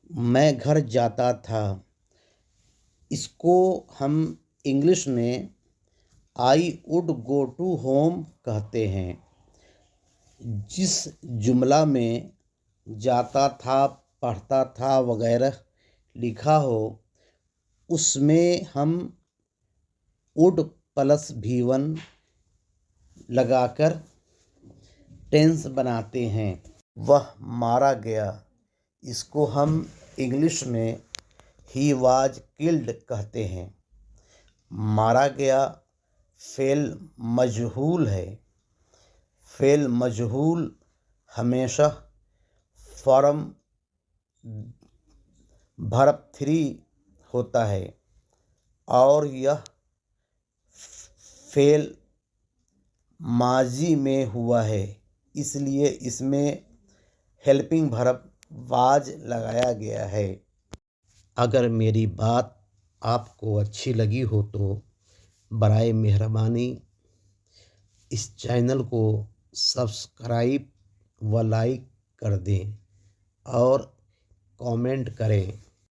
मैं घर जाता था। इसको हम इंग्लिश में I would go to home कहते हैं। जिस जुमला में जाता था, पढ़ता था वगैरह लिखा हो, उसमें हम वुड प्लस V1 लगाकर टेंस बनाते हैं। वह मारा गया, इसको हम इंग्लिश में ही वाज किल्ड कहते हैं। मारा गया फेल मजहूल है। फेल मजहूल हमेशा फॉर्म वर्ब 3 होता है और यह फेल माजी में हुआ है, इसलिए इसमें हेल्पिंग वर्ब वाज लगाया गया है। अगर मेरी बात आपको अच्छी लगी हो तो बराए मेहरबानी इस चैनल को सब्सक्राइब व लाइक कर दें और कमेंट करें।